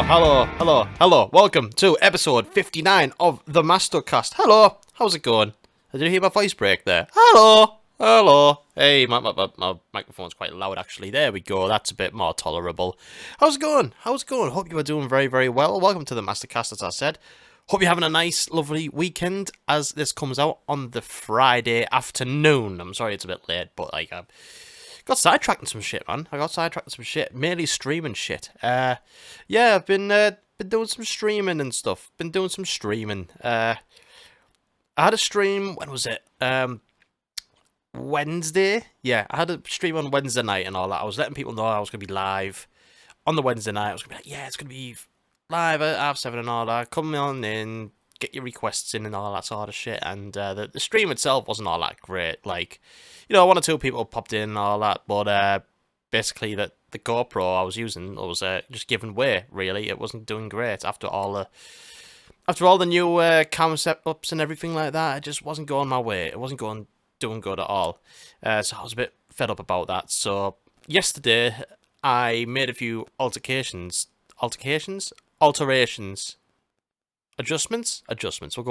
hello. Welcome to episode 59 of the MastoCast. Hello, how's it going? Did you hear my voice break there? Hello. Hey, my microphone's quite loud actually. There we go, that's a bit more tolerable. How's it going? Hope you are doing very, very well. Welcome to the MastoCast, as I said. Hope you're having a nice, lovely weekend as this comes out on the Friday afternoon. I'm sorry it's a bit late, but like, got sidetracked in some shit, man. Mainly streaming shit. Yeah, I've been doing some streaming and stuff. I had a stream, when was it? Wednesday? Yeah, I had a stream on Wednesday night and all that. I was letting people know I was going to be live on the Wednesday night. I was going to be like, yeah, it's going to be live at 7:30 and all that. Come on in, get your requests in and all that sort of shit. And the stream itself wasn't all that great. Like, you know, one or two people popped in and all that, but basically the GoPro I was using was just giving way, really. It wasn't doing great after all the new camera setups and everything like that. It just wasn't going my way. It wasn't doing good at all. So I was a bit fed up about that. So yesterday I made a few alterations, we'll go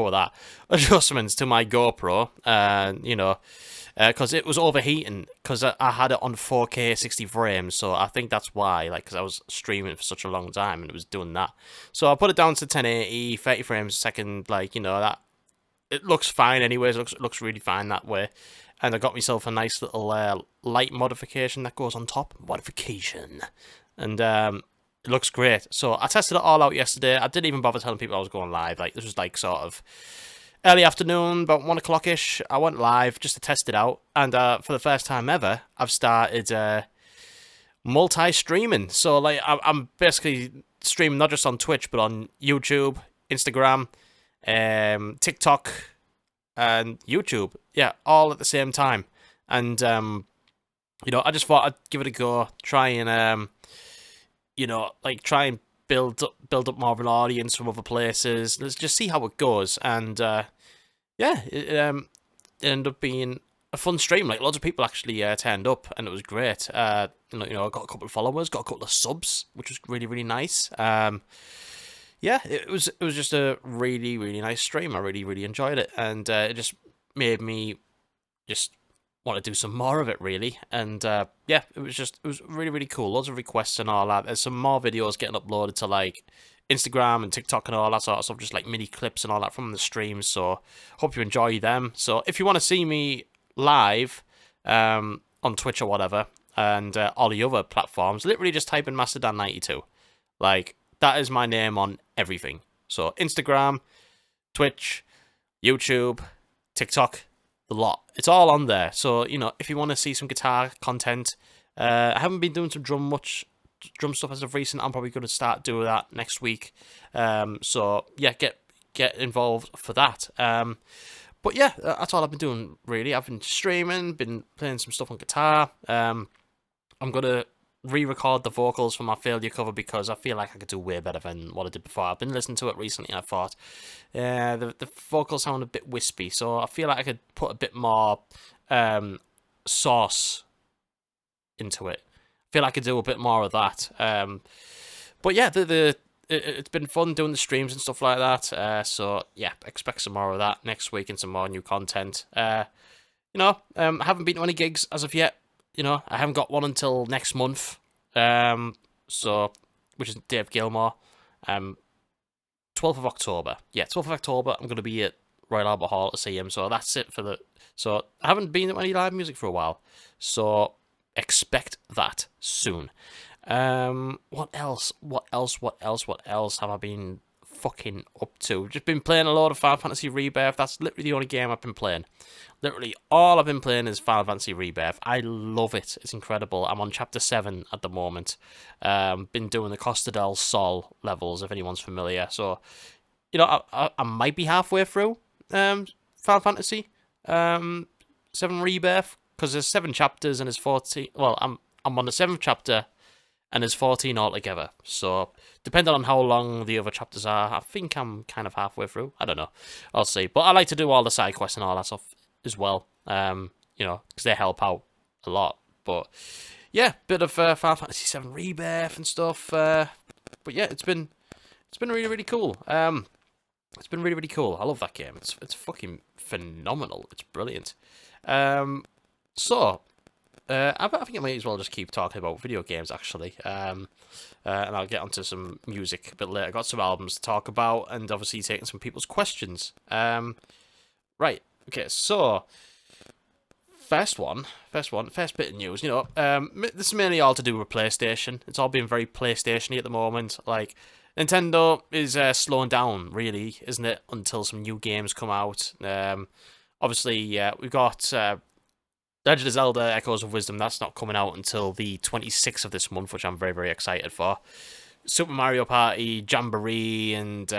with that, adjustments to my GoPro, you know, because it was overheating, because I had it on 4K 60 frames, so I think that's why, like, because I was streaming for such a long time, and it was doing that, so I put it down to 1080, 30 frames a second, like, you know, that, it looks fine anyways, it looks really fine that way, and I got myself a nice little light modification that goes on top, and it looks great. So I tested it all out yesterday. I didn't even bother telling people I was going live. Like, this was like sort of early afternoon, about 1 o'clock-ish. I went live just to test it out. And for the first time ever, I've started multi-streaming. So like, I'm basically streaming not just on Twitch, but on YouTube, Instagram, TikTok, and YouTube. Yeah, all at the same time. And, you know, I just thought I'd give it a go. Try and build up more of an audience from other places. Let's just see how it goes. And yeah, it ended up being a fun stream. Like, loads of people actually turned up, and it was great. I got a couple of followers, got a couple of subs, which was really, really nice. Yeah, it was just a really, really nice stream. I really, really enjoyed it, and it just made me just want to do some more of it, really. And yeah, it was really, really cool. Loads of requests and all that. There's some more videos getting uploaded to like Instagram and TikTok and all that sort of stuff, just like mini clips and all that from the streams. So hope you enjoy them. So if you want to see me live on Twitch or whatever, and all the other platforms, literally just type in Mastodon92. Like, that is my name on everything. So Instagram, Twitch, YouTube, TikTok, the lot. It's all on there. So, you know, if you want to see some guitar content, I haven't been doing some drum stuff as of recent. I'm probably going to start doing that next week. So yeah, get involved for that. But yeah, that's all I've been doing, really. I've been streaming, been playing some stuff on guitar. I'm gonna re-record the vocals for my failure cover, because I feel like I could do way better than what I did before. I've been listening to it recently, and I thought the vocals sound a bit wispy, so I feel like I could put a bit more sauce into it. I feel like I could do a bit more of that. But yeah, it's been fun doing the streams and stuff like that. So yeah, expect some more of that next week and some more new content. I haven't been to any gigs as of yet. You know, I haven't got one until next month, so, which is Dave Gilmour, 12th of October. Yeah, 12th of October, I'm going to be at Royal Albert Hall to see him, so that's it for so, I haven't been to any live music for a while, so expect that soon. What else have I been fucking up to? Just been playing a lot of Final Fantasy Rebirth. That's literally the only game I've been playing. Literally all I've been playing is Final Fantasy Rebirth. I love it. It's incredible. I'm on chapter 7 at the moment. Been doing the Costa del Sol levels, if anyone's familiar. So, you know, I might be halfway through Final Fantasy 7 Rebirth, because there's 7 chapters and there's 14. Well, I'm on the 7th chapter, and there's 14 altogether. So, depending on how long the other chapters are, I think I'm kind of halfway through. I don't know. I'll see. But I like to do all the side quests and all that stuff as well. You know, because they help out a lot. But yeah, bit of Final Fantasy 7 Rebirth and stuff. But yeah, it's been it's been really, really cool. It's been really, really cool. I love that game. It's fucking phenomenal. It's brilliant. So, I think I might as well just keep talking about video games, actually. And I'll get onto some music a bit later. Got some albums to talk about, and obviously taking some people's questions. Right. Okay, so first bit of news. You know, this is mainly all to do with PlayStation. It's all been very PlayStation-y at the moment. Like, Nintendo is slowing down, really, isn't it? Until some new games come out. Obviously, we've got Legend of Zelda: Echoes of Wisdom. That's not coming out until the 26th of this month, which I'm very, very excited for. Super Mario Party, Jamboree, and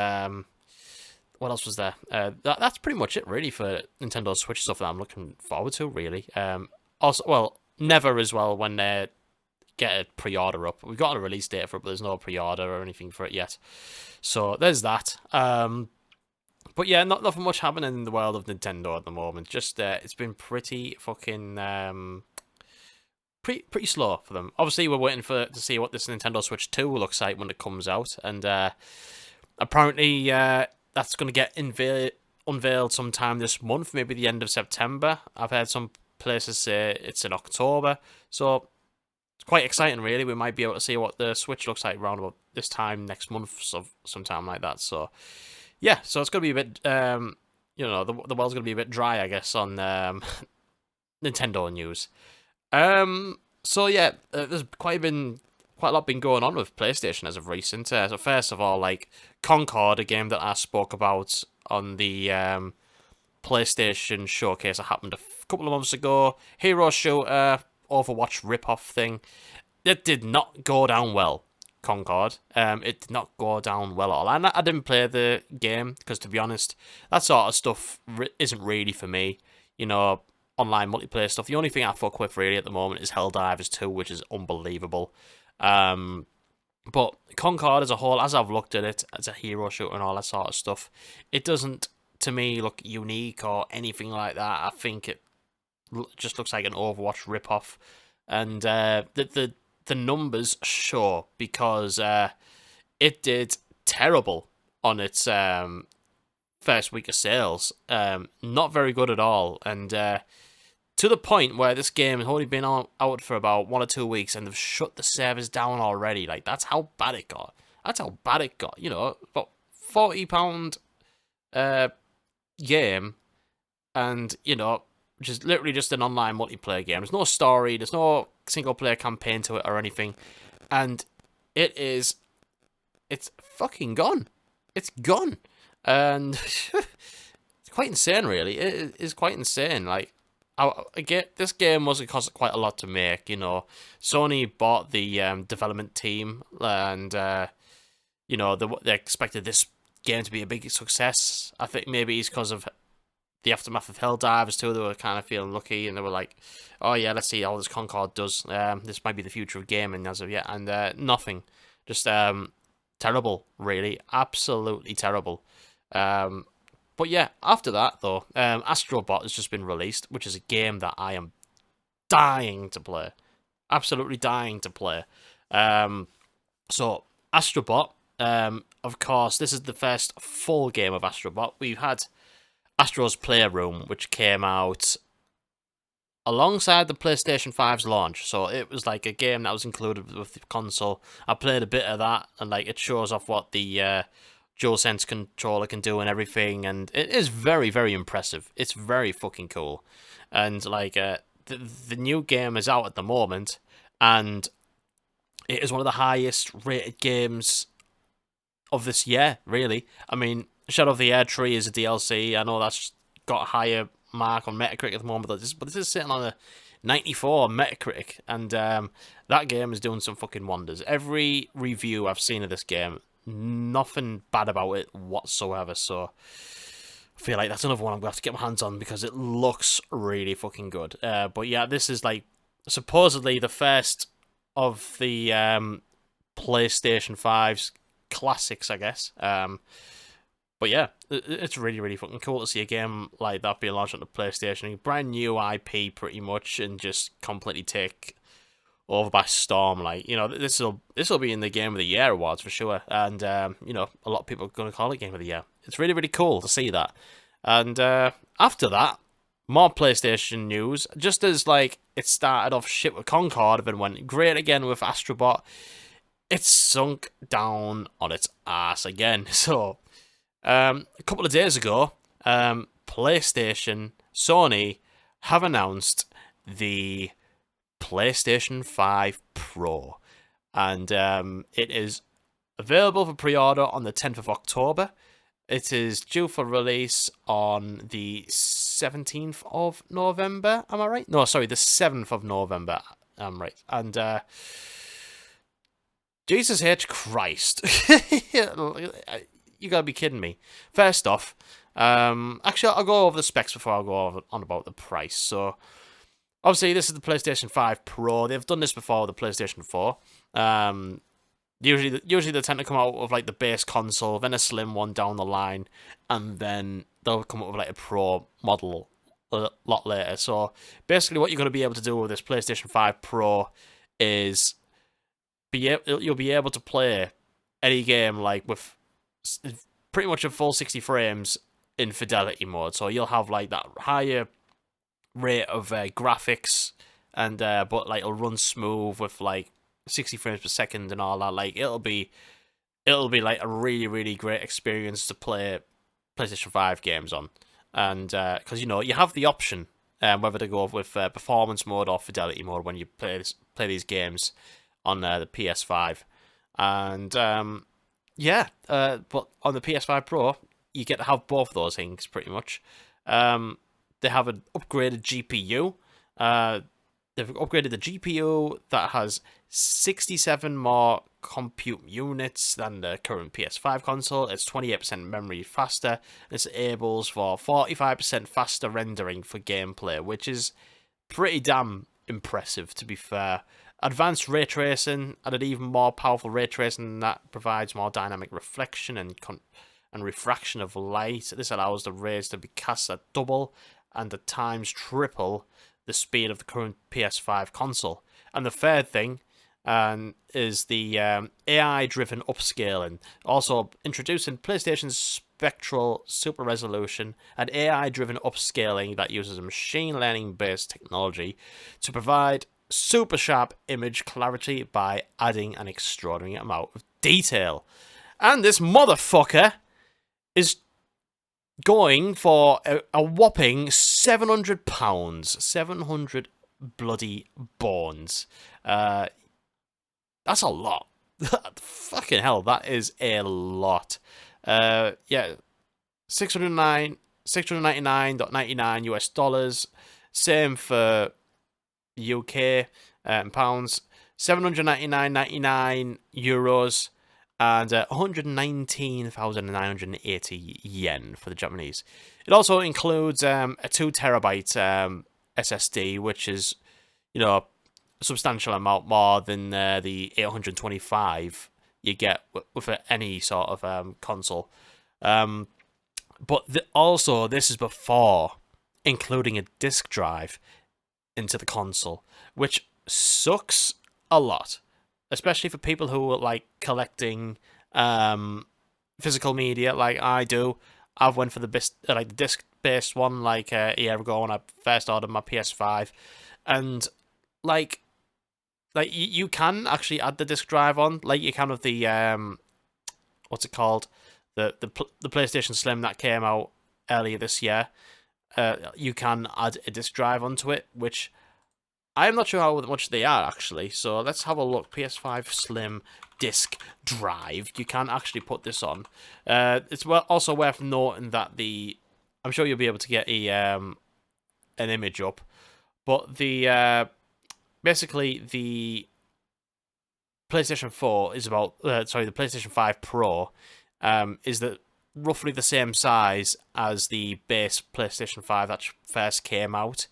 what else was there? That's pretty much it, really, for Nintendo Switch stuff that I'm looking forward to, really. Also, well, Never as well, when they get a pre-order up. We've got a release date for it, but there's no pre-order or anything for it yet. So there's that. But yeah, nothing much happening in the world of Nintendo at the moment. Just it's been pretty fucking pretty slow for them. Obviously, we're waiting to see what this Nintendo Switch 2 looks like when it comes out, and apparently that's going to get unveiled sometime this month, maybe the end of September. I've heard some places say it's in October, so it's quite exciting, really. We might be able to see what the Switch looks like around about this time next month, so sometime like that. So yeah, so it's going to be a bit, you know, the world's going to be a bit dry, I guess, on Nintendo news. So yeah, there's quite a lot been going on with PlayStation as of recent. So first of all, like Concord, a game that I spoke about on the PlayStation showcase that happened a couple of months ago, hero shooter, Overwatch rip-off thing. It did not go down well. Concord. It did not go down well at all. And I didn't play the game because, to be honest, that sort of stuff isn't really for me. You know, online multiplayer stuff. The only thing I fuck with really at the moment is Helldivers 2, which is unbelievable. But Concord as a whole, as I've looked at it, as a hero shooter and all that sort of stuff, it doesn't, to me, look unique or anything like that. I think it just looks like an Overwatch rip-off. And the numbers show, because it did terrible on its first week of sales. Not very good at all. And to the point where this game has only been out for about 1 or 2 weeks, and they've shut the servers down already. Like, that's how bad it got. You know, about £40 game, and, you know, which is literally just an online multiplayer game. There's no story, there's no single player campaign to it or anything, and it's fucking gone. It's gone, and it's quite insane, really. It is quite insane. Like, I get this game was cost quite a lot to make. You know, Sony bought the development team, and you know, they expected this game to be a big success. I think maybe it's because of the aftermath of Helldivers 2, they were kind of feeling lucky, and they were like, oh yeah, let's see how this Concord does. This might be the future of gaming as of yet, and nothing. Just terrible, really. Absolutely terrible. But yeah, after that, though, Astrobot has just been released, which is a game that I am dying to play. Absolutely dying to play. So, Astrobot, of course, this is the first full game of Astrobot. We've had Astro's Playroom, which came out alongside the PlayStation 5's launch, so it was like a game that was included with the console. I played a bit of that, and like it shows off what the DualSense controller can do and everything, and it is very, very impressive. It's very fucking cool, and like the new game is out at the moment, and it is one of the highest rated games of this year, really. I mean, Shadow of the Erdtree is a DLC. I know that's got a higher mark on Metacritic at the moment, but this is sitting on a 94 on Metacritic, and that game is doing some fucking wonders. Every review I've seen of this game, nothing bad about it whatsoever, so I feel like that's another one I'm going to have to get my hands on, because it looks really fucking good. But yeah, this is like supposedly the first of the PlayStation 5's classics, I guess. But yeah, it's really, really fucking cool to see a game like that being launched on the PlayStation. A brand new IP, pretty much, and just completely take over by storm. Like, you know, this will be in the Game of the Year awards for sure, and you know, a lot of people are going to call it Game of the Year. It's really, really cool to see that. And after that, more PlayStation news. Just as like it started off shit with Concord and went great again with Astrobot, it's sunk down on its ass again. So a couple of days ago, PlayStation, Sony have announced the PlayStation 5 Pro, and it is available for pre-order on the 10th of October. It is due for release on the 17th of November. Am I right? No, sorry, the 7th of November. I'm right. And Jesus H. Christ. You gotta be kidding me. First off, actually, I'll go over the specs before I go on about the price. So, obviously, this is the PlayStation 5 Pro. They've done this before with the PlayStation 4. Usually they tend to come out with like the base console, then a slim one down the line, and then they'll come up with like a Pro model a lot later. So basically, what you're going to be able to do with this PlayStation 5 Pro is you'll be able to play any game like with pretty much a full 60 frames in fidelity mode. So you'll have like that higher rate of graphics, and but like it'll run smooth with like 60 frames per second and all that. Like it'll be like a really, really great experience to play PlayStation 5 games on. And because you know, you have the option whether to go with performance mode or fidelity mode when you play these games on the PS5. And but on the PS5 Pro you get to have both of those things pretty much. They have an upgraded GPU. They've upgraded the GPU that has 67 more compute units than the current PS5 console. It's 28% memory faster. This enables for 45% faster rendering for gameplay, which is pretty damn impressive, to be fair. Advanced ray tracing, added even more powerful ray tracing that provides more dynamic reflection and refraction of light. This allows the rays to be cast at double and at times triple the speed of the current PS5 console. And the third thing is the AI-driven upscaling. Also introducing PlayStation's Spectral Super Resolution, an AI-driven upscaling that uses a machine learning-based technology to provide super sharp image clarity by adding an extraordinary amount of detail. And this motherfucker is going for a whopping £700. 700 bloody bones. That's a lot. Fucking hell, that is a lot. Yeah, 699.99 US dollars. Same for UK pounds. 799.99 euros. And 119,980 yen for the Japanese. It also includes a 2 terabyte SSD, which is, you know, a substantial amount more than the 825 you get with any sort of console. But also, this is before including a disk drive into the console, which sucks a lot. Especially for people who like collecting physical media, like I do. I've went for the disc-based one like a year ago when I first ordered my PS5, and like you can actually add the disc drive on, like you can with the what's it called, the PlayStation Slim that came out earlier this year. You can add a disc drive onto it, which I'm not sure how much they are, actually. So let's have a look. PS5 Slim Disc Drive. You can actually put this on. It's also worth noting that I'm sure you'll be able to get an image up. But basically the PlayStation 4 is about... the PlayStation 5 Pro is roughly the same size as the base PlayStation 5 that first came out.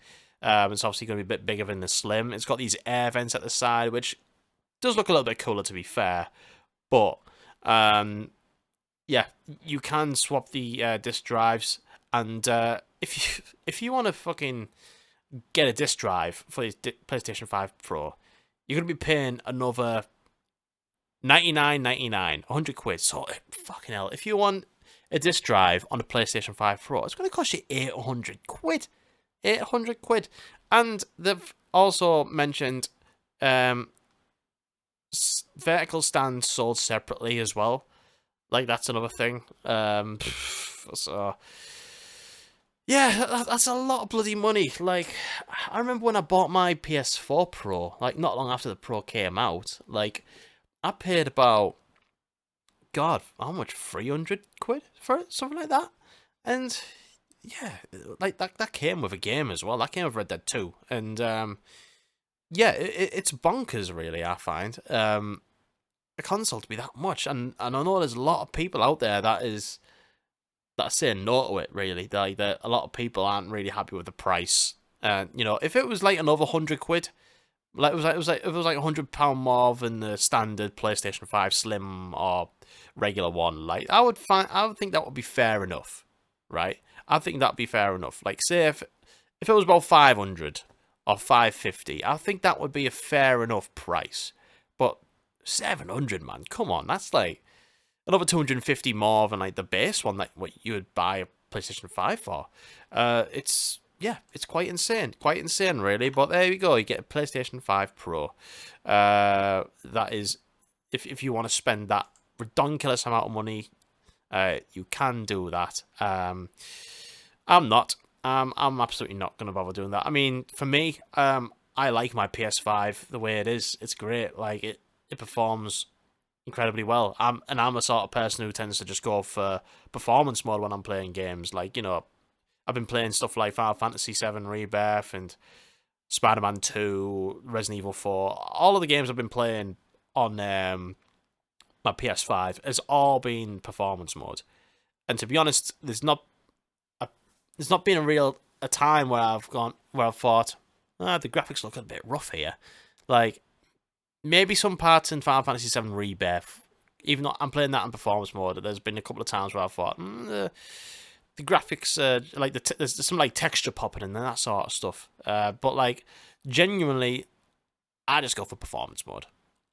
It's obviously going to be a bit bigger than the Slim. It's got these air vents at the side, which does look a little bit cooler, to be fair. But, yeah, you can swap the disc drives. And if you want to fucking get a disc drive for the PlayStation 5 Pro, you're going to be paying another 99.99, 100 quid. So, fucking hell, if you want a disc drive on the PlayStation 5 Pro, it's going to cost you 800 quid. 800 quid. And they've also mentioned vertical stands sold separately as well. Like, that's another thing. So, yeah, that's a lot of bloody money. Like, I remember when I bought my PS4 Pro, like, not long after the Pro came out, like, I paid about, God, how much? 300 quid for it? Something like that? And, yeah, like, that came with a game as well. That came with Red Dead 2. And, yeah, it's bonkers, really, I find. A console to be that much. And I know there's a lot of people out there that are saying no to it, really. Like, that a lot of people aren't really happy with the price. You know, if it was like another 100 quid, like it was like £100 more than the standard PlayStation 5 Slim or regular one, like I would think that would be fair enough, right? I think that'd be fair enough. Like, say if it was about 500 or 550, I think that would be a fair enough price. But 700, man, come on, that's like another 250 more than like the base one that what you would buy a PlayStation 5 for. It's quite insane, really. But there you go, you get a PlayStation 5 Pro. That is, if you want to spend that ridiculous amount of money, you can do that. I'm not. I'm absolutely not going to bother doing that. I mean, for me, I like my PS5 the way it is. It's great. Like, it performs incredibly well. I'm a sort of person who tends to just go for performance mode when I'm playing games. Like, you know, I've been playing stuff like Final Fantasy VII Rebirth and Spider-Man 2, Resident Evil 4. All of the games I've been playing on my PS5 has all been performance mode. And to be honest, there's not been a time where I've thought, the graphics look a bit rough here. Like, maybe some parts in Final Fantasy VII Rebirth, even though I'm playing that in performance mode, there's been a couple of times where I thought, the graphics, like there's some like texture popping in and that sort of stuff. But like, genuinely, I just go for performance mode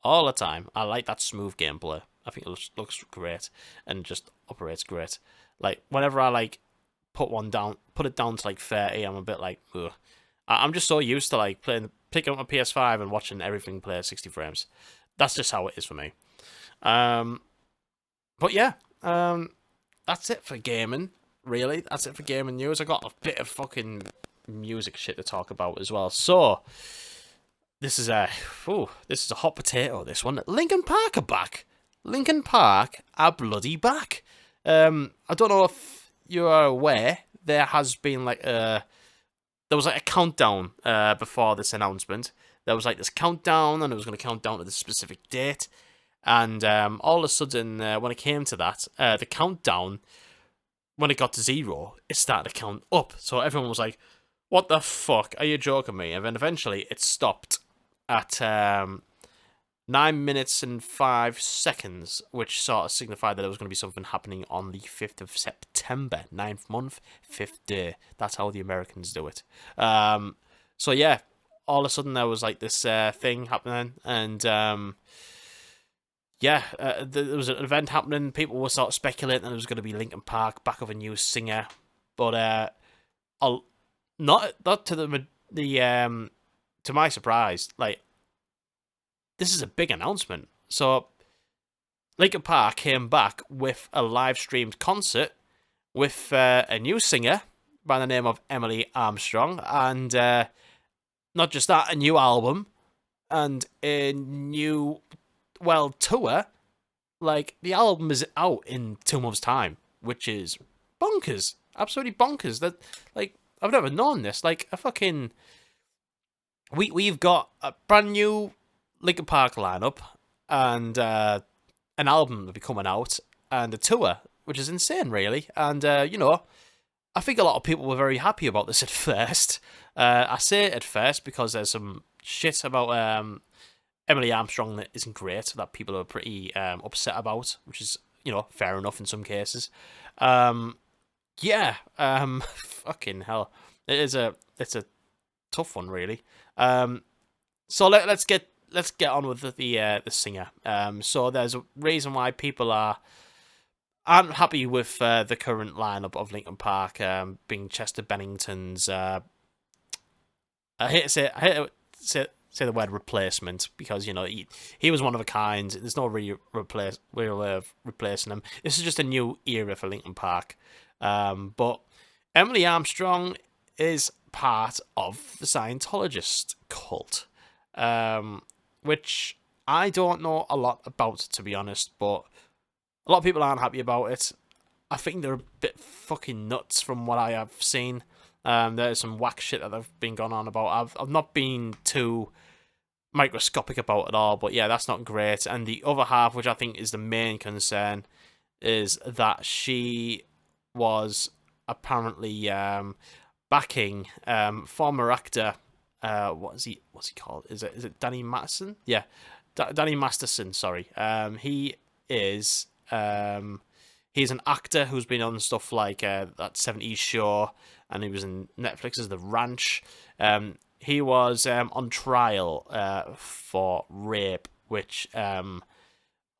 all the time. I like that smooth gameplay. I think it looks great and just operates great. Like, whenever I like put it down to like 30, I'm a bit like, ugh. I'm just so used to like picking up my PS5 and watching everything play at 60 frames. That's just how it is for me. But yeah, that's it for gaming. Really, that's it for gaming news. I got a bit of fucking music shit to talk about as well. So this is a hot potato. This one, Linkin Park are back. Linkin Park are bloody back. I don't know if you are aware. There has been like there was like a countdown before this announcement. There was like this countdown, and it was going to count down to this specific date. And all of a sudden, when it came to that, the countdown, when it got to 0, it started to count up. So everyone was like, what the fuck? Are you joking me? And then eventually it stopped at 9 minutes and 5 seconds, which sort of signified that there was going to be something happening on the 5th of September, 9th month, 5th day. That's how the Americans do it. So yeah, all of a sudden there was like this thing happening, and there was an event happening. People were sort of speculating that it was going to be Linkin Park back of a new singer, but not to to my surprise, like, this is a big announcement. So Linkin Park came back with a live streamed concert with a new singer by the name of Emily Armstrong, and not just that, a new album and a new tour. Like, the album is out in 2 months' time, which is bonkers, absolutely bonkers. That, like, I've never known this. Like, a fucking we've got a brand new Linkin Park lineup, and an album will be coming out, and a tour, which is insane, really. And you know, I think a lot of people were very happy about this at first. I say at first because there's some shit about Emily Armstrong that isn't great, that people are pretty upset about, which is, you know, fair enough in some cases. Fucking hell, it's a tough one, really. So let's get let's get on with the singer. So there's a reason why people aren't happy with the current lineup of Linkin Park, being Chester Bennington's. I hate to say the word replacement, because he was one of a kind. There's no real way of replacing him. This is just a new era for Linkin Park. But Emily Armstrong is part of the Scientologist cult, which I don't know a lot about, to be honest, but a lot of people aren't happy about it. I think they're a bit fucking nuts from what I have seen. There's some whack shit that they've been going on about. I've not been too microscopic about it all, but yeah, that's not great. And the other half, which I think is the main concern, is that she was apparently backing former actor. What's he called? Is it Danny Masterson? Yeah, Danny Masterson. Sorry. He is. He's an actor who's been on stuff like that 70s show, and he was in Netflix's The Ranch. He was on trial for rape, which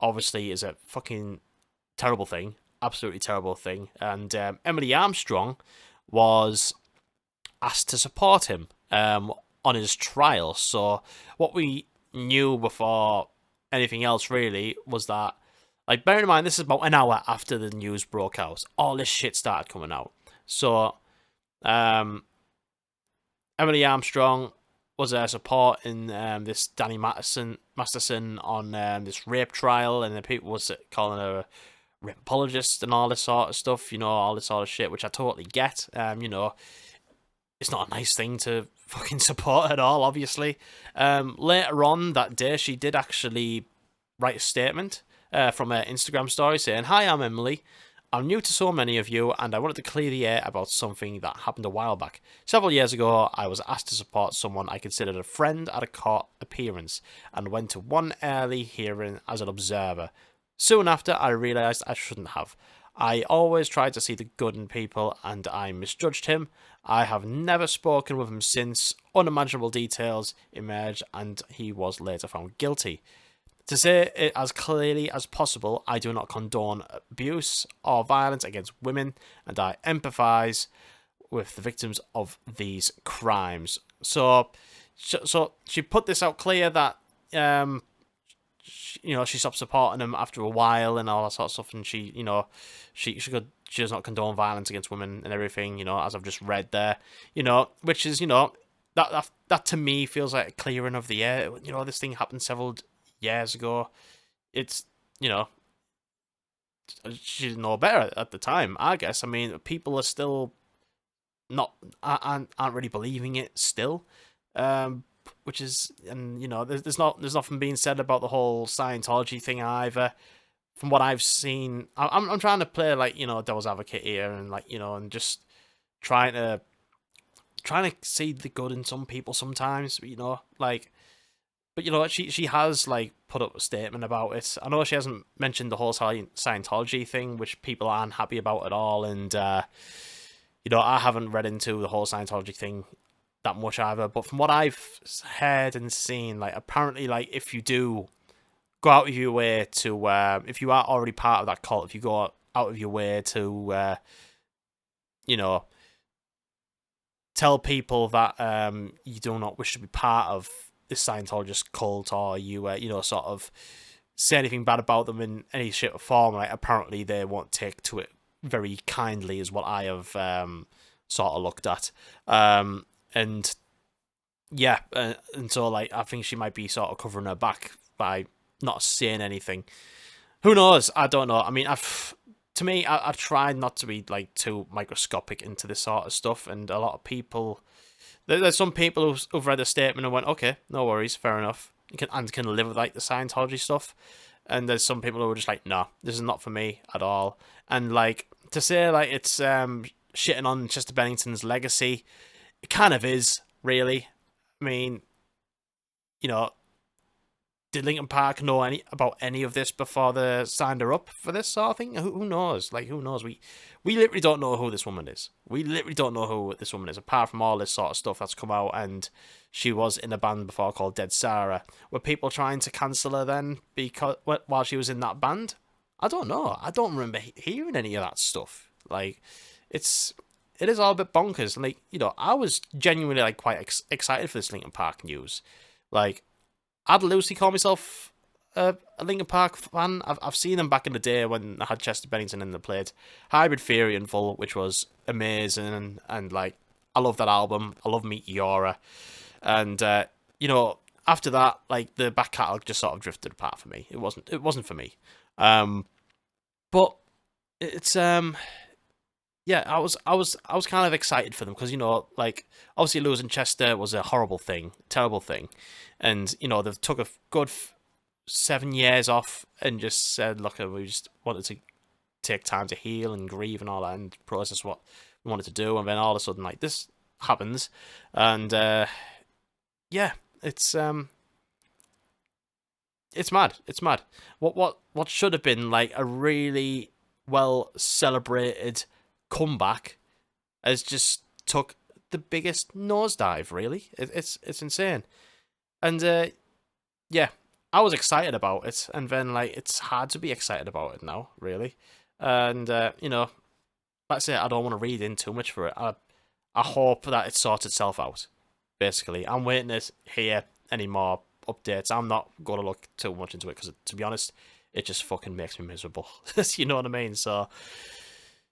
obviously is a fucking terrible thing, absolutely terrible thing. And Emily Armstrong was asked to support him on his trial. So what we knew before anything else really was that, like, bear in mind, this is about an hour after the news broke out. All this shit started coming out. So, Emily Armstrong was supporting this Danny Masterson on this rape trial, and the people was calling her a rape apologist and all this sort of stuff, all this sort of shit, which I totally get. It's not a nice thing to fucking support at all, obviously. Later on that day, she did actually write a statement from her Instagram story saying, "Hi, I'm Emily. I'm new to so many of you, and I wanted to clear the air about something that happened a while back. Several years ago, I was asked to support someone I considered a friend at a court appearance, and went to one early hearing as an observer. Soon after, I realised I shouldn't have. I always tried to see the good in people, and I misjudged him. I have never spoken with him since. Unimaginable details emerged, and he was later found guilty. To say it as clearly as possible, I do not condone abuse or violence against women, and I empathise with the victims of these crimes." So she put this out clear that she stopped supporting him after a while and all that sort of stuff, and she does not condone violence against women and everything, as I've just read there, which is that to me feels like a clearing of the air. This thing happened several years ago. It's she didn't know better at the time, I guess. I mean, people are still aren't really believing it still, which is, and there's nothing being said about the whole Scientology thing either. From what I've seen, I'm trying to play like devil's advocate here, and and just trying to see the good in some people sometimes, but she has put up a statement about it. I know she hasn't mentioned the whole Scientology thing, which people aren't happy about at all, and I haven't read into the whole Scientology thing that much either. But from what I've heard and seen, apparently, if you do go out of your way to, if you are already part of that cult, if you go out of your way to, tell people that you do not wish to be part of this Scientologist cult, or you sort of say anything bad about them in any shape or form, apparently they won't take to it very kindly, is what I have sort of looked at. And yeah, and so I think she might be sort of covering her back by not saying anything. Who knows? I don't know. I mean, I've tried not to be too microscopic into this sort of stuff, and a lot of people, there's some people who've read the statement and went, okay, no worries, fair enough, and can live with the Scientology stuff. And there's some people who are just no, this is not for me at all. And to say it's shitting on Chester Bennington's legacy, it kind of is, really. I mean, did Linkin Park know about any of this before they signed her up for this sort of thing? Who knows? Like, who knows? We literally don't know who this woman is. We literally don't know who this woman is, apart from all this sort of stuff that's come out. And she was in a band before called Dead Sarah. Were people trying to cancel her then because while she was in that band? I don't know. I don't remember hearing any of that stuff. Like, it is all a bit bonkers. Like, I was genuinely like quite excited for this Linkin Park news. Like, I'd loosely call myself a Linkin Park fan. I've seen them back in the day when I had Chester Bennington and they played Hybrid Theory in full, which was amazing, and like, I love that album. I love Meteora, and after that, like, the back catalogue just sort of drifted apart for me. It wasn't for me. But it's yeah, I was kind of excited for them because, like, obviously losing Chester was a horrible thing, terrible thing, and they've took a good 7 years off and just said, look, we just wanted to take time to heal and grieve and all that and process what we wanted to do, and then all of a sudden, like, this happens, and yeah, it's mad. It's mad. What should have been like a really well celebrated comeback has just took the biggest nosedive. Really, it's insane. And yeah, I was excited about it, and then like it's hard to be excited about it now, really. And let's say I don't want to read in too much for it. I hope that it sorts itself out. Basically, I'm waiting to hear any more updates. I'm not going to look too much into it because, to be honest, it just fucking makes me miserable. You know what I mean? So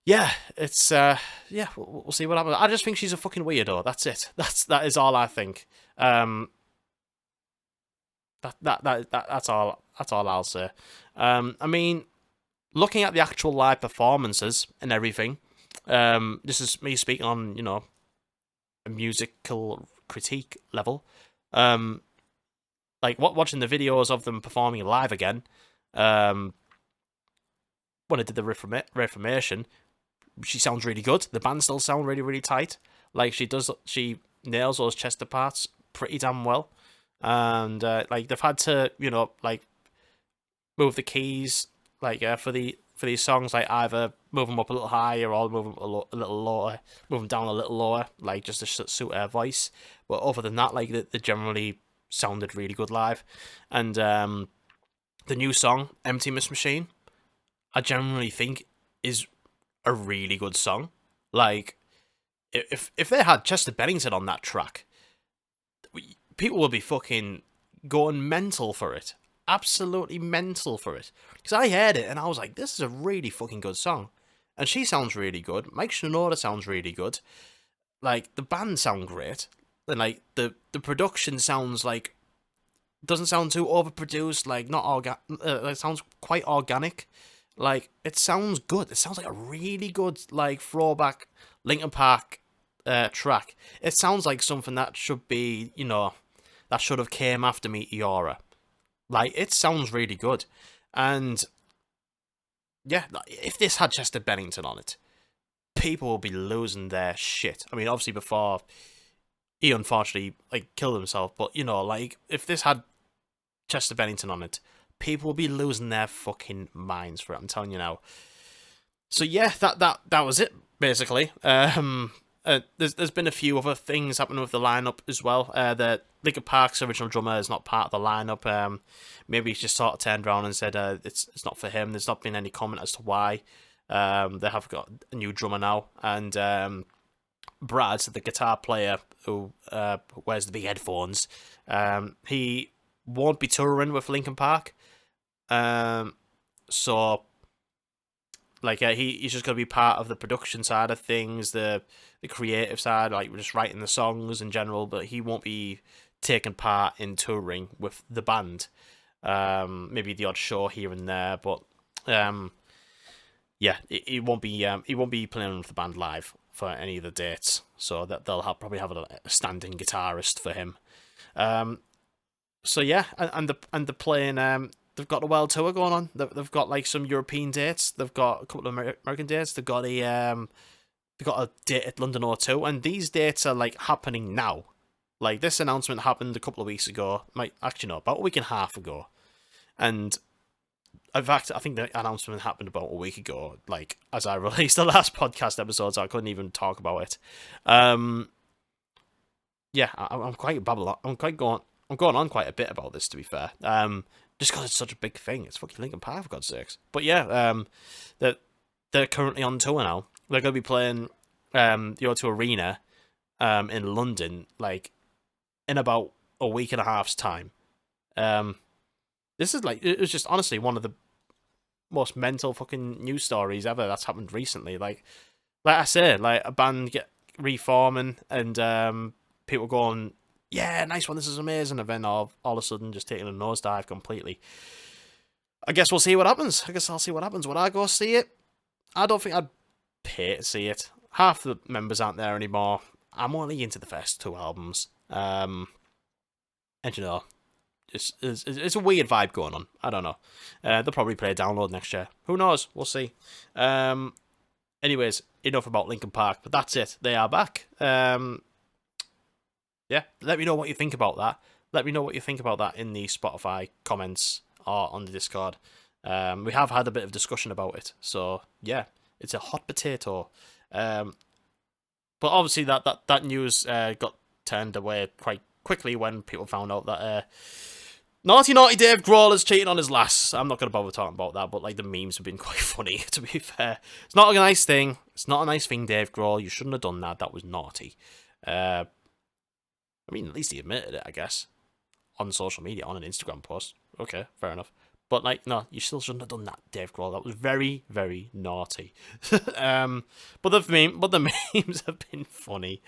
yeah, it's yeah, we'll see what happens. I just think she's a fucking weirdo. That's it. That is all I think. That's all I'll say. I mean, looking at the actual live performances and everything, this is me speaking on a musical critique level. Like watching the videos of them performing live again. When I did the Reformation, she sounds really good. The band still sound really, really tight. Like, she nails those Chester parts pretty damn well. And like, they've had to like move the keys like for these songs, like either move them up a little higher or move them a little lower, move them down a little lower, like just to suit her voice. But other than that, like, they generally sounded really good live. And the new song, Emptiness Machine, I generally think is a really good song. Like, if they had Chester Bennington on that track, people would be fucking going mental for it. Absolutely mental for it. Because I heard it and I was like, this is a really fucking good song. And she sounds really good. Mike Shinoda sounds really good. Like, the band sound great. And like, the production sounds like, doesn't sound too overproduced, like not it sounds quite organic. Like, it sounds good. It sounds like a really good, like, throwback Linkin Park track. It sounds like something that should be, that should have came after Meteora. Like, it sounds really good. And yeah, if this had Chester Bennington on it, people will be losing their shit. I mean, obviously before he unfortunately like killed himself, but like, if this had Chester Bennington on it, people will be losing their fucking minds for it. I'm telling you now. So yeah, that was it basically. There's been a few other things happening with the lineup as well. The Linkin Park's original drummer is not part of the lineup. Maybe he's just sort of turned around and said it's not for him. There's not been any comment as to why. They have got a new drummer now, and Brad, the guitar player who wears the big headphones, he won't be touring with Linkin Park. So like, he's just going to be part of the production side of things, the creative side, like just writing the songs in general, but he won't be taking part in touring with the band. Maybe the odd show here and there, but yeah, he won't be playing with the band live for any of the dates, so that they'll probably have a standing guitarist for him. So yeah, and the playing. They've got a world tour going on. They've got like some European dates. They've got a couple of American dates. They've got a date at London O2, and these dates are like happening now. Like, this announcement happened a couple of weeks ago. Actually, no, about a week and a half ago. And in fact, I think the announcement happened about a week ago. Like, as I released the last podcast episode, so I couldn't even talk about it. Yeah, I'm quite babbling. I'm going on quite a bit about this, to be fair. Just because it's such a big thing. It's fucking Linkin Park, for God's sakes. But yeah, they're currently on tour now. They're going to be playing the O2 Arena in London, like, in about a week and a half's time. This is like, it was just honestly one of the most mental fucking news stories ever that's happened recently. Like I say, like, a band get reforming and people going, yeah, nice one, this is amazing, and then all of a sudden just taking a nosedive completely. I guess we'll see what happens. I guess I'll see what happens. Would I go see it? I don't think I'd pay to see it. Half the members aren't there anymore. I'm only into the first 2 albums. And you know, it's a weird vibe going on. I don't know. They'll probably play a download next year. Who knows? We'll see. Anyways, enough about Linkin Park, but that's it. They are back. Yeah, let me know what you think about that. Let me know what you think about that in the Spotify comments or on the Discord. We have had a bit of discussion about it, so yeah, it's a hot potato. But obviously that news got turned away quite quickly when people found out that naughty Dave Grohl is cheating on his lass. I'm not going to bother talking about that, but like, the memes have been quite funny, to be fair. It's not a nice thing. It's not a nice thing, Dave Grohl. You shouldn't have done that. That was naughty. I mean, at least he admitted it, I guess, on social media, on an Instagram post. Okay, fair enough. But like, no, you still shouldn't have done that, Dave Grohl. That was very, very naughty. But the memes have been funny.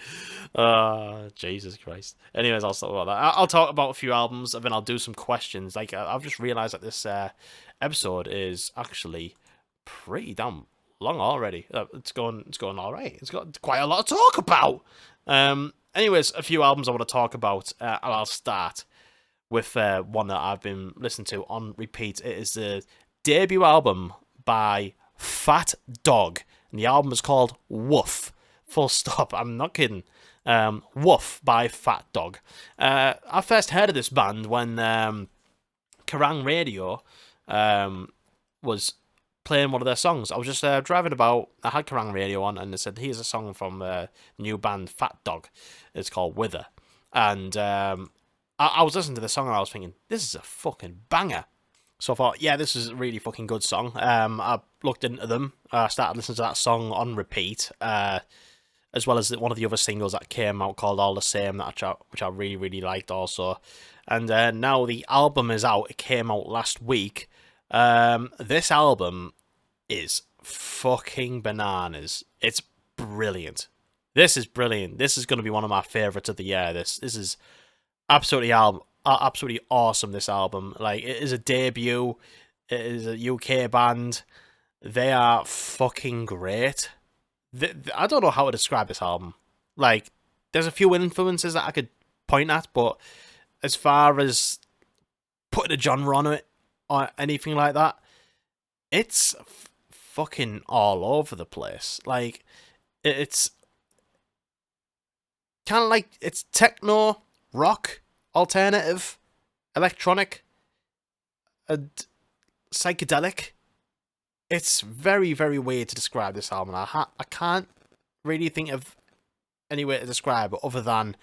Jesus Christ. Anyways, I'll stop about that. I'll talk about a few albums, and then I'll do some questions. Like, I've just realised that this episode is actually pretty damn long already. It's going all right. It's got quite a lot to talk about. Anyways, a few albums I want to talk about, and I'll start with one that I've been listening to on repeat. It is the debut album by Fat Dog, and the album is called Woof. Full stop. I'm not kidding. Woof by Fat Dog. I first heard of this band when Kerrang Radio was playing one of their songs. I was just driving about. I had Kerrang Radio on, and they said, here's a song from the new band Fat Dog. It's called Wither. And I was listening to the song, and I was thinking, this is a fucking banger. So I thought, yeah, this is a really fucking good song. I looked into them. I started listening to that song on repeat, as well as one of the other singles that came out called All the Same, which I really, really liked also. And now the album is out. It came out last week. This album is fucking bananas. It's brilliant. This is brilliant. This is going to be one of my favourites of the year. This is absolutely awesome, this album. Like, it is a debut. It is a UK band. They are fucking great. I don't know how to describe this album. Like, there's a few influences that I could point at, but as far as putting a genre on it or anything like that, it's fucking all over the place. Like, it's kind of like, it's techno, rock, alternative, electronic, and psychedelic. It's very, very weird to describe this album. I can't really think of any way to describe it other than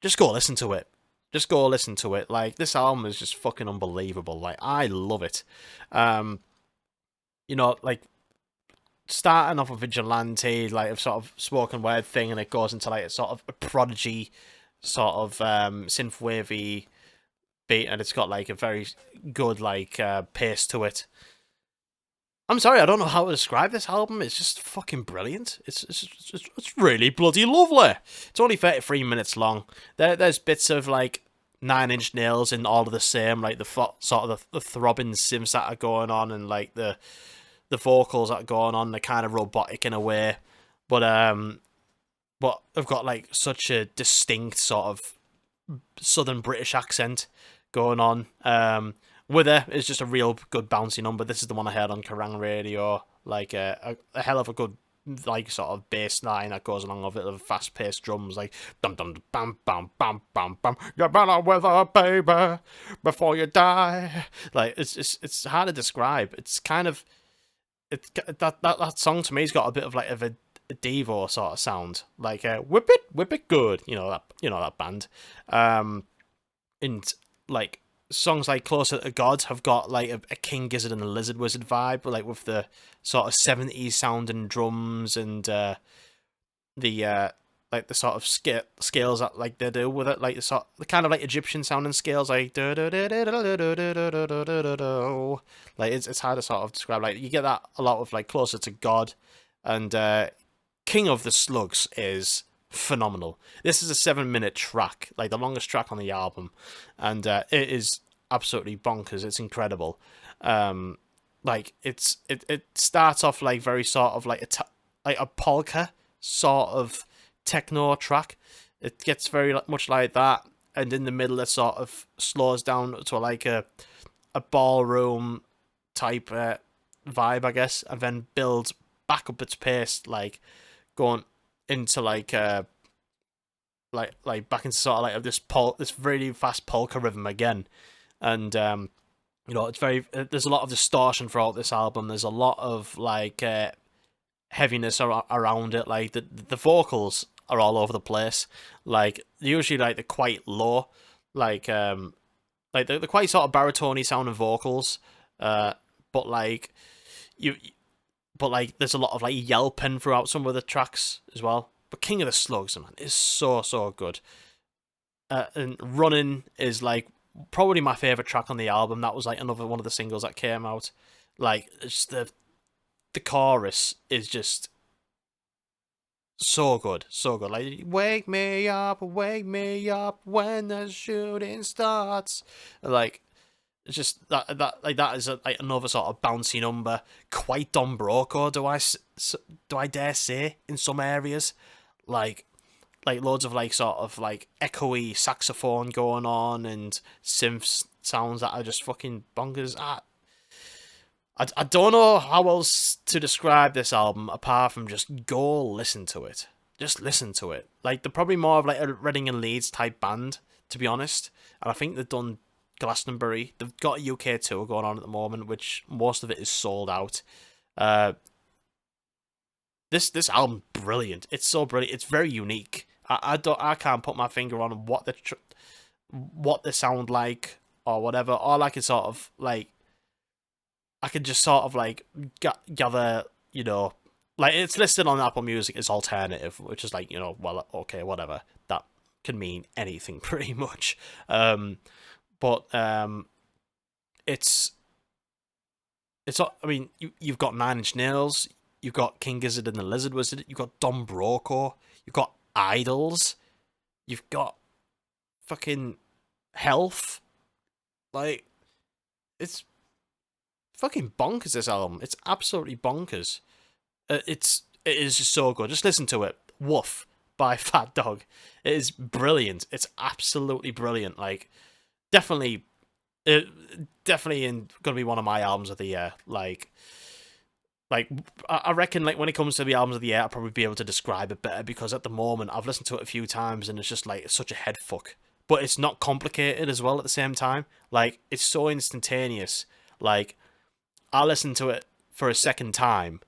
just go listen to it. Just go listen to it. Like, this album is just fucking unbelievable. Like, I love it. You know, like, starting off a Vigilante, like, a sort of spoken word thing, and it goes into, like, a sort of a Prodigy sort of synthwavey beat, and it's got, like, a very good, like, pace to it. I'm sorry, I don't know how to describe this album. It's just fucking brilliant. It's really bloody lovely. It's only 33 minutes long. There's bits of, like, Nine Inch Nails and All of the Same, like the sort of the throbbing synths that are going on, and like the vocals that are going on. They're kind of robotic in a way, but they've got like such a distinct sort of Southern British accent going on. Wither is just a real good bouncy number. This is the one I heard on Kerrang Radio. Like a hell of a good like sort of bass line that goes along with it, the fast paced drums like dum dum bam bam bam bam bam. You better with her, baby, before you die. Like it's hard to describe. It's kind of that song to me's got a bit of like a Devo sort of sound, like whip it good. That band. And like songs like Closer to God have got like a King Gizzard and the Lizard Wizard vibe, like with the sort of 70s sounding drums and the like the sort of scales that like they do with it, like the kind of like Egyptian sounding scales, like like it's hard to sort of describe. Like you get that a lot with like Closer to God, and King of the Slugs is phenomenal. This is a 7-minute track, like the longest track on the album, and it is absolutely bonkers. It's incredible. Like it starts off like very sort of like a polka sort of techno track. It gets very much like that, and in the middle it sort of slows down to like a ballroom type vibe, I guess, and then builds back up its pace, like going into like back into sort of like this really fast polka rhythm again, and it's very there's a lot of distortion throughout this album. There's a lot of like heaviness around it. Like the vocals are all over the place. Like usually like they're quite low, like they're quite sort of baritone-y sounding vocals, but like there's a lot of like yelping throughout some of the tracks as well. But King of the Slugs, man, is so good. And Running is like probably my favorite track on the album. That was like another one of the singles that came out. Like it's the chorus is just so good. Like wake me up when the shooting starts. Like it's just that is like another sort of bouncy number, quite Don Broco, do I dare say, in some areas, like loads of like sort of like echoey saxophone going on and synth sounds that are just fucking bonkers. I don't know how else to describe this album apart from just go listen to it. Just listen to it. Like they're probably more of like a Reading and Leeds type band, to be honest, and I think they've done Glastonbury. They've got a UK tour going on at the moment, which most of it is sold out. This album, brilliant. It's so brilliant. It's very unique. I can't put my finger on what they sound like or whatever. All I can sort of like, I can just sort of like gather, like it's listed on Apple Music as alternative, which is like, well, okay, whatever. That can mean anything pretty much. But it's I mean, you've got Nine Inch Nails, you've got King Gizzard and the Lizard Wizard, you've got Don Broco, you've got Idols, you've got fucking Health. Like, it's fucking bonkers, this album. It's absolutely bonkers. It is just so good. Just listen to it. Woof by Fat Dog. It is brilliant. It's absolutely brilliant. Like, definitely gonna be one of my albums of the year. Like I reckon, like when it comes to the albums of the year, I'll probably be able to describe it better, because at the moment I've listened to it a few times and it's just like, it's such a head fuck. But it's not complicated as well at the same time. Like, it's so instantaneous. Like, I listened to it for a second time,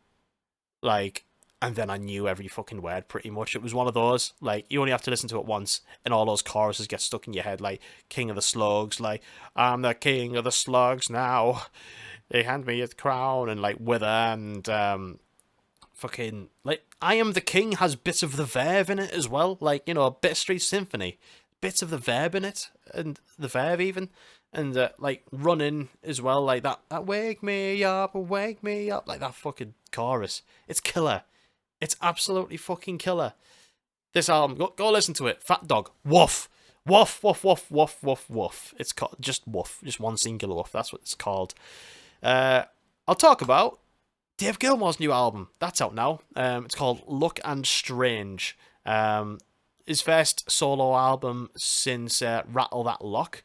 like, and then I knew every fucking word pretty much. It was one of those, like, you only have to listen to it once and all those choruses get stuck in your head, like King of the Slugs, like, I'm the king of the slugs now, they hand me a crown, and like Wither, and fucking, like, I Am the King has bits of the Verve in it as well, like, a bit of Street Symphony, bits of the Verve in it, and the Verve even, and like Running as well, like that wake me up, like that fucking chorus, it's killer. It's absolutely fucking killer. This album, go listen to it. Fat Dog, woof, woof, woof, woof, woof, woof, woof. It's called just woof, just one singular woof. That's what it's called. I'll talk about Dave Gilmour's new album. That's out now. It's called Luck and Strange. His first solo album since Rattle That Lock,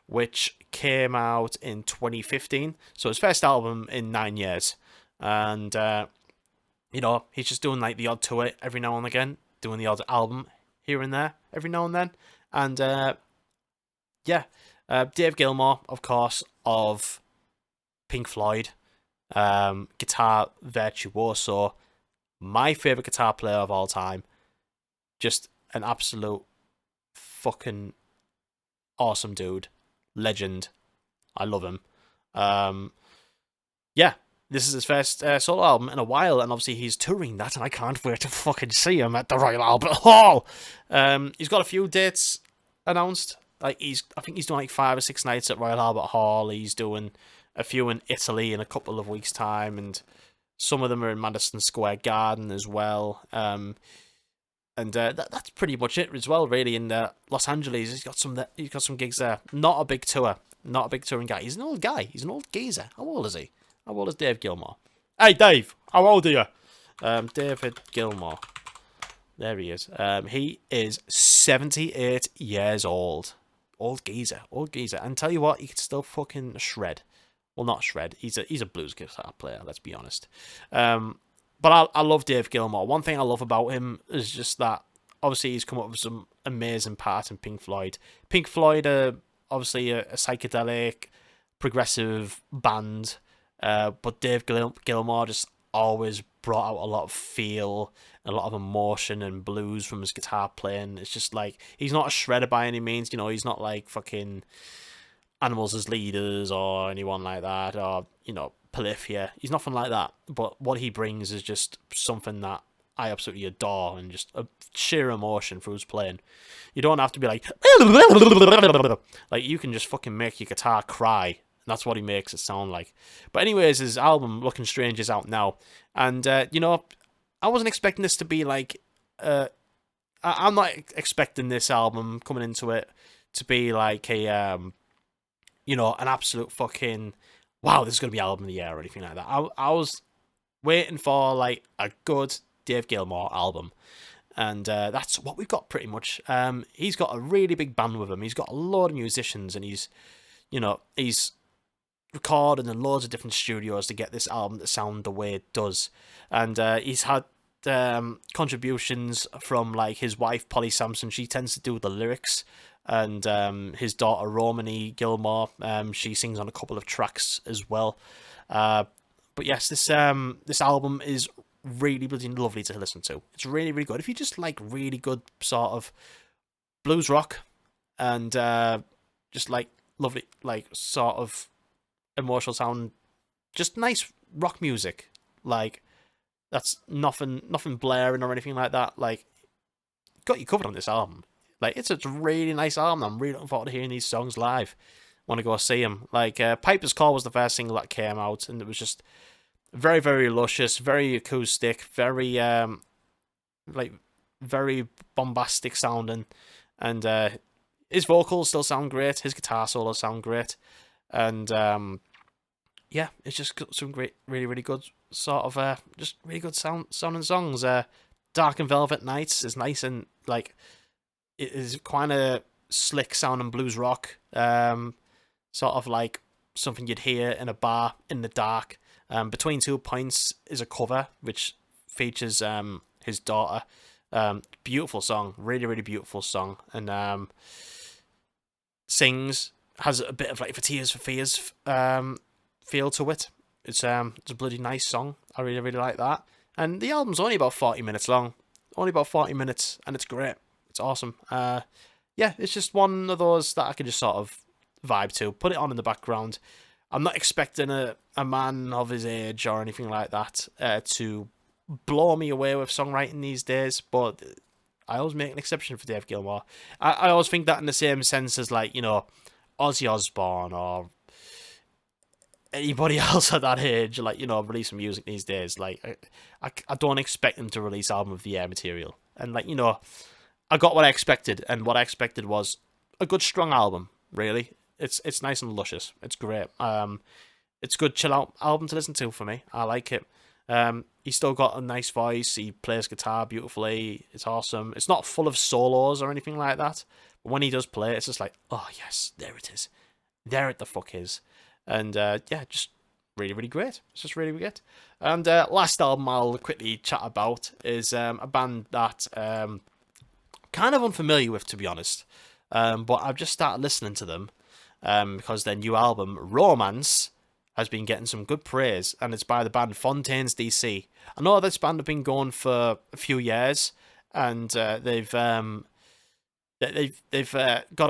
which came out in 2015. So his first album in 9 years, and You know, he's just doing like the odd tour every now and again, doing the odd album here and there every now and then. And yeah, Dave Gilmour, of course, of Pink Floyd, guitar virtuoso, my favorite guitar player of all time, just an absolute fucking awesome dude, legend. I love him. Um, yeah, this is his first solo album in a while, and obviously he's touring that, and I can't wait to fucking see him at the Royal Albert Hall. He's got a few dates announced. Like I think he's doing like 5 or 6 nights at Royal Albert Hall. He's doing a few in Italy in a couple of weeks' time, and some of them are in Madison Square Garden as well. And that's pretty much it as well, really. In Los Angeles, he's got some gigs there. Not a big tour, not a big touring guy. He's an old guy. He's an old geezer. How old is he? How old is Dave Gilmour? Hey, Dave, how old are you? David Gilmour. There he is. He is 78 years old. Old geezer, old geezer. And tell you what, he can still fucking shred. Well, not shred. He's a blues guitar player. Let's be honest. But I love Dave Gilmour. One thing I love about him is just that obviously he's come up with some amazing parts in Pink Floyd. Pink Floyd are obviously a psychedelic, progressive band, but Dave Gilmour just always brought out a lot of feel, a lot of emotion and blues from his guitar playing. It's just like, he's not a shredder by any means, you know, he's not like fucking Animals as Leaders or anyone like that, or, you know, Polyphia. He's nothing like that, but what he brings is just something that I absolutely adore, and just a sheer emotion through his playing. You don't have to be like you can just fucking make your guitar cry, and that's what he makes it sound like. But anyways, his album Looking Strange is out now, and you know, I wasn't expecting this to be like I'm not expecting this album coming into it to be like a you know, an absolute fucking wow, this is going to be album of the year or anything like that. I was waiting for like a good Dave Gilmour album, and that's what we've got pretty much. He's got a really big band with him. He's got a load of musicians, and he's recorded in loads of different studios to get this album to sound the way it does. And he's had contributions from like his wife Polly Sampson. She tends to do the lyrics, and his daughter Romany Gilmour, she sings on a couple of tracks as well. But yes, this album is really, really lovely to listen to. It's really, really good. If you just like really good sort of blues rock, and just like lovely, like sort of emotional sound, just nice rock music, like that's nothing blaring or anything like that, like got you covered on this album. Like, it's a really nice album. I'm really looking forward to hearing these songs live. Want to go see them. Like, Piper's Call was the first single that came out, and it was just very, very luscious, very acoustic, very like very bombastic sounding, and his vocals still sound great. His guitar solos sound great, and yeah, it's just got some great, really, really good sort of just really good sounding songs. Dark and Velvet Nights is nice, and like it is kind of slick sounding blues rock, sort of like something you'd hear in a bar in the dark. Between 2 Points is a cover which features his daughter. Beautiful song, really, really beautiful song, and has a bit of like For Tears for Fears feel to it. It's a bloody nice song. I really, really like that. And the album's only about 40 minutes long, only about 40 minutes, and it's great. It's awesome. Yeah, it's just one of those that I can just sort of vibe to, put it on in the background. I'm not expecting a man of his age or anything like that to blow me away with songwriting these days, but I always make an exception for Dave Gilmour. I always think that in the same sense as, like, you know, Ozzy Osbourne or anybody else at that age, like, you know, releasing music these days. Like, I don't expect them to release album of the year material. And, like, you know, I got what I expected, and what I expected was a good, strong album, really. It's nice and luscious. It's great. It's a good chill out album to listen to for me. I like it. He's still got a nice voice. He plays guitar beautifully. It's awesome. It's not full of solos or anything like that. But when he does play, it's just like, oh yes, there it is. There it the fuck is. And yeah, just really, really great. It's just really, really good. And last album I'll quickly chat about is a band that kind of unfamiliar with, to be honest. But I've just started listening to them because their new album, Romance, has been getting some good praise, and it's by the band Fontaines D.C. I know this band have been going for a few years, and they've got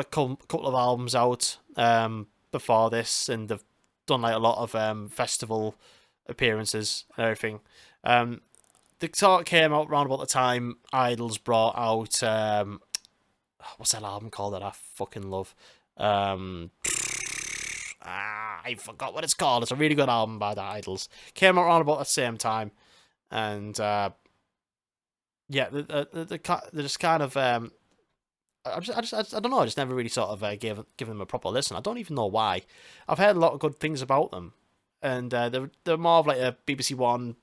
a couple of albums out before this, and they've done like a lot of festival appearances and everything. The sort came out around about the time Idols brought out what's that album called that I fucking love? I forgot what it's called. It's a really good album by the Idols. Came out around about the same time, and yeah, they're just kind of I don't know. I just never really sort of given them a proper listen. I don't even know why. I've heard a lot of good things about them, and they're more of like a BBC One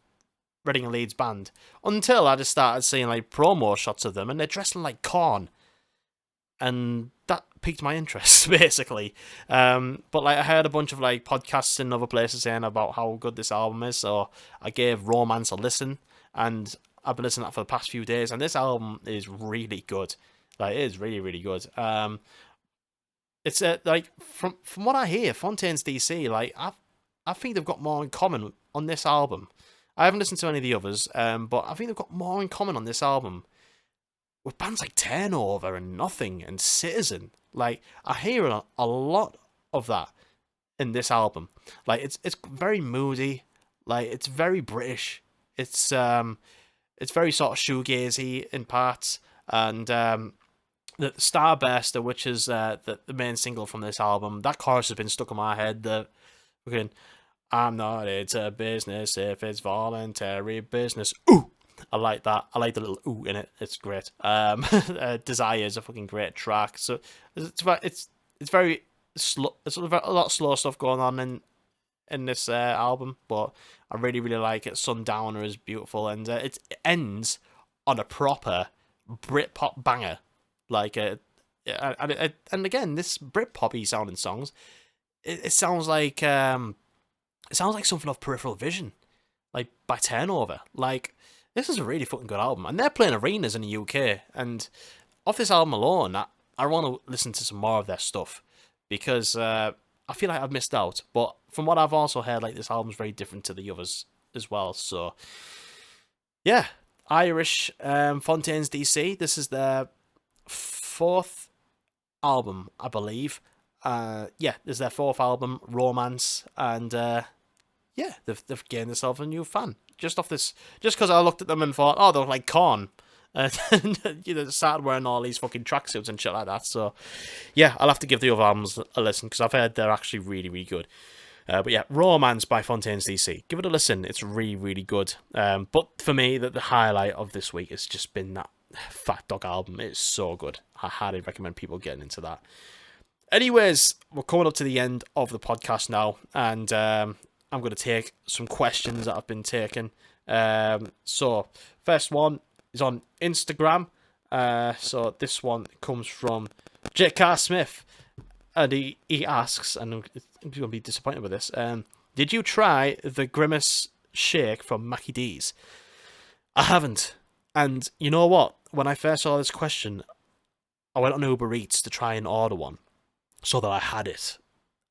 Reading and Leeds band until I just started seeing like promo shots of them, and they're dressing like Korn, and that piqued my interest basically. But like I heard a bunch of like podcasts in other places saying about how good this album is, so I gave Romance a listen, and I've been listening to that for the past few days, and this album is really good. Like, it is really, really good. It's like from what I hear, Fontaines DC, like I think they've got more in common on this album. I haven't listened to any of the others, but I think they've got more in common on this album with bands like Turnover and Nothing and Citizen. Like, I hear a lot of that in this album. Like, it's very moody. Like, it's very British. It's very sort of shoegazy in parts, and the Starburster, which is the main single from this album, that chorus has been stuck in my head. The fucking I'm not into business if it's voluntary business. Ooh, I like that. I like the little ooh in it. It's great. Desire is a fucking great track. So it's very slow. It's a lot of slow stuff going on in this album, but I really, really like it. Sundowner is beautiful, and it ends on a proper Britpop banger. Like, and again, this Britpop-y sounding songs, it sounds like something off Peripheral Vision, like by Turnover. Like, this is a really fucking good album, and they're playing arenas in the UK. And off this album alone, I want to listen to some more of their stuff, because I feel like I've missed out. But from what I've also heard, like, this album's very different to the others as well. So yeah, Irish Fontaines DC. This is their fourth album, I believe. Yeah, this is their fourth album, Romance, and yeah, they've gained themselves a new fan just off this. Just because I looked at them and thought, oh, they're like Korn, and you know, started wearing all these fucking tracksuits and shit like that. So yeah, I'll have to give the other albums a listen, because I've heard they're actually really, really good. But yeah, Romance by Fontaines DC. Give it a listen. It's really, really good. But for me, the highlight of this week has just been that Fat Dog album. It's so good. I highly recommend people getting into that. Anyways, we're coming up to the end of the podcast now, and I'm going to take some questions that I've been taking. So, first one is on Instagram. So this one comes from J.K. Smith, and he asks, and I'm going to be disappointed with this, did you try the Grimace shake from Mackie D's? I haven't. And you know what? When I first saw this question, I went on Uber Eats to try and order one, so that I had it,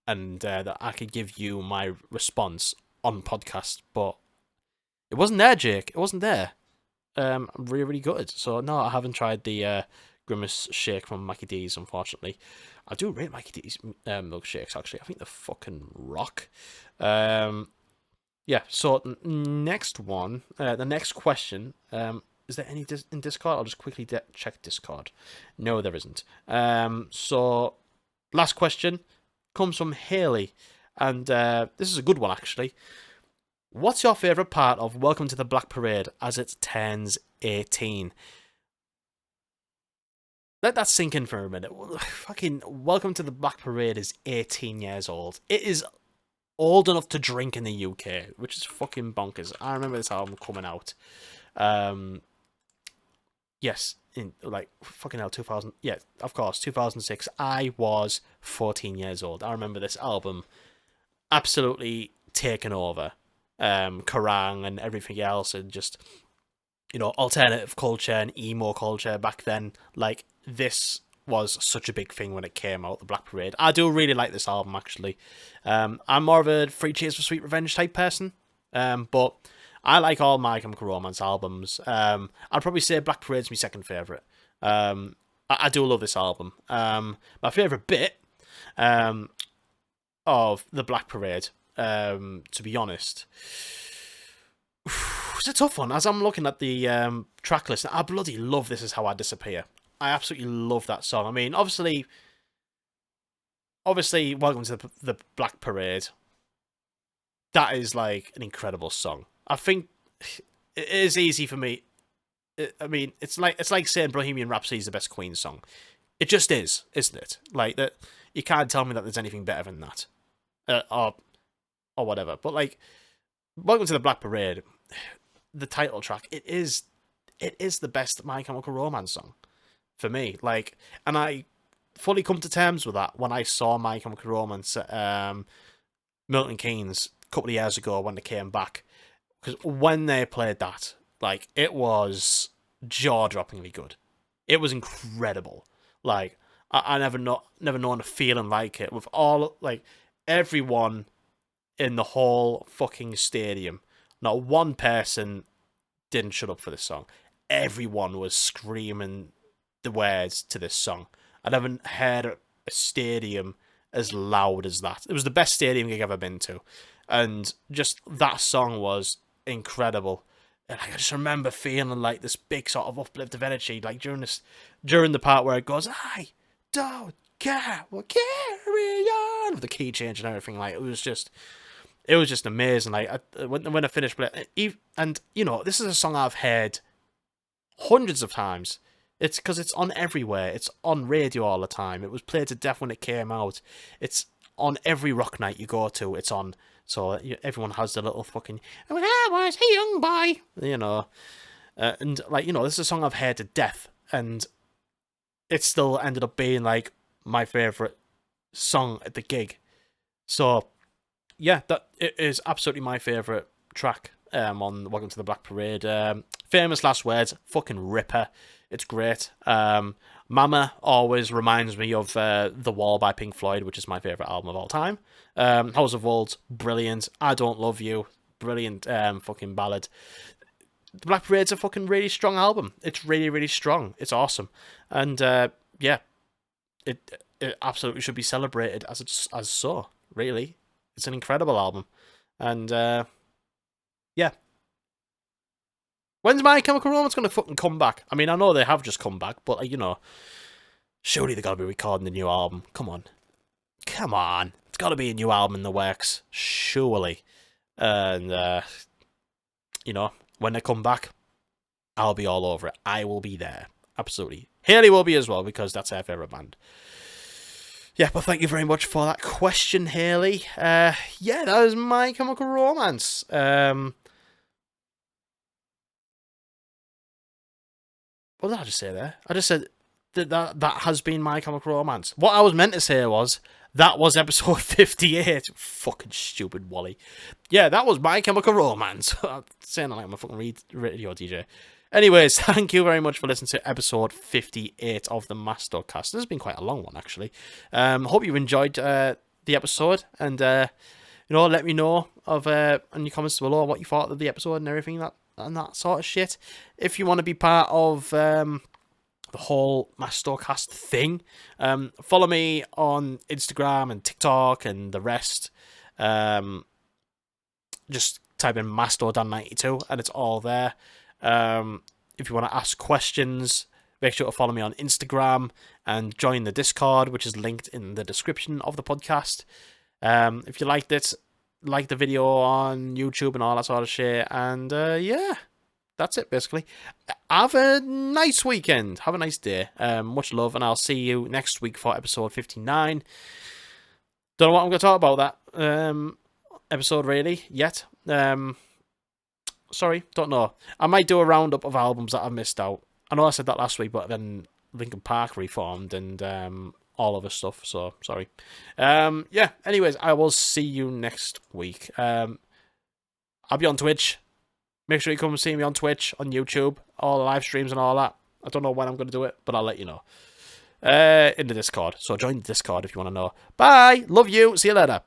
and that I could give you my response on podcast. But it wasn't there, Jake. It wasn't there. I'm really, really good. So no, I haven't tried the Grimace shake from Mackie D's, unfortunately. I do rate Mackie D's milkshakes, actually. I think they're fucking rock. Yeah, so next one, the next question, is there any in Discord? I'll just quickly check Discord. No, there isn't. So, last question comes from Haley, and this is a good one, actually. What's your favourite part of Welcome to the Black Parade as it turns 18? Let that sink in for a minute. Fucking Welcome to the Black Parade is 18 years old. It is old enough to drink in the UK, which is fucking bonkers. I remember this album coming out. Yes, in like fucking hell, 2000. Yeah, of course, 2006. I was 14 years old. I remember this album absolutely taken over. Kerrang and everything else, and just, you know, alternative culture and emo culture back then. Like, this was such a big thing when it came out, the Black Parade. I do really like this album, actually. I'm more of a Three Cheers for Sweet Revenge type person, but I like all My Chemical Romance albums. I'd probably say Black Parade's my second favourite. I do love this album. My favourite bit of the Black Parade, to be honest, it's a tough one. As I'm looking at the track list, I bloody love This Is How I Disappear. I absolutely love that song. I mean, obviously, Welcome to the Black Parade. That is like an incredible song. I think it is easy for me. I mean, it's like saying Bohemian Rhapsody is the best Queen song. It just is, isn't it? Like that, you can't tell me that there's anything better than that, or whatever. But like, Welcome to the Black Parade, the title track, it is the best My Chemical Romance song for me. Like, and I fully come to terms with that when I saw My Chemical Romance at Milton Keynes a couple of years ago when they came back, because when they played that, like, it was jaw-droppingly good. It was incredible. Like, I never known a feeling like it, with all, like, everyone in the whole fucking stadium. Not one person didn't shut up for this song. Everyone was screaming the words to this song. I never heard a stadium as loud as that. It was the best stadium gig I've ever been to. And just that song was incredible. And I just remember feeling like this big sort of uplift of energy, like during the part where it goes, I don't care, we'll carry on, with the key change and everything. Like, it was just amazing. Like, when I finished playing, and you know, this is a song I've heard hundreds of times. It's because it's on everywhere. It's on radio all the time. It was played to death when it came out. It's on every rock night you go to. It's on. So everyone has the little fucking, when I was a young boy, you know. And, like, you know, this is a song I've heard to death. And it still ended up being, like, my favourite song at the gig. So, yeah, that it is absolutely my favourite track on Welcome to the Black Parade. Famous Last Words, fucking ripper. It's great. Mama always reminds me of The Wall by Pink Floyd, which is my favourite album of all time. House of Wolves, brilliant. I Don't Love You, brilliant fucking ballad. The Black Parade's a fucking really strong album. It's really, really strong. It's awesome. And yeah, it absolutely should be celebrated as so, really. It's an incredible album. And yeah. When's My Chemical Romance going to fucking come back? I mean, I know they have just come back, but, you know, surely they got to be recording a new album. Come on. Come on. It's got to be a new album in the works. Surely. And, you know, when they come back, I'll be all over it. I will be there. Absolutely. Hayley will be as well, because that's her favourite band. Yeah, but thank you very much for that question, Hayley. Yeah, that was My Chemical Romance. What did I just say there? I just said that has been My Chemical Romance. What I was meant to say was, that was episode 58. Fucking stupid Wally. Yeah, that was My Chemical Romance. I'm saying that like I'm a fucking radio DJ. Anyways, thank you very much for listening to episode 58 of the MastoCast. This has been quite a long one, actually. Hope you enjoyed the episode, and you know, let me know in your comments below what you thought of the episode and everything and that sort of shit. If you want to be part of the whole MastoCast thing, follow me on Instagram and TikTok and the rest. Just type in MastoDan92 and it's all there. If you want to ask questions, make sure to follow me on Instagram and join the Discord, which is linked in the description of the podcast. If you liked it, like the video on YouTube and all that sort of shit. And yeah, that's it basically. Have a nice weekend. Have a nice day. Much love, and I'll see you next week for episode 59. Don't know what I'm going to talk about that episode really yet. Sorry, don't know. I might do a roundup of albums that I've missed out. I know I said that last week, but then Linkin Park reformed, and all other stuff. So sorry. Yeah. Anyways, I will see you next week. I'll be on Twitch. Make sure you come and see me on Twitch, on YouTube, all the live streams and all that. I don't know when I'm going to do it, but I'll let you know. In the Discord. So join the Discord if you want to know. Bye. Love you. See you later.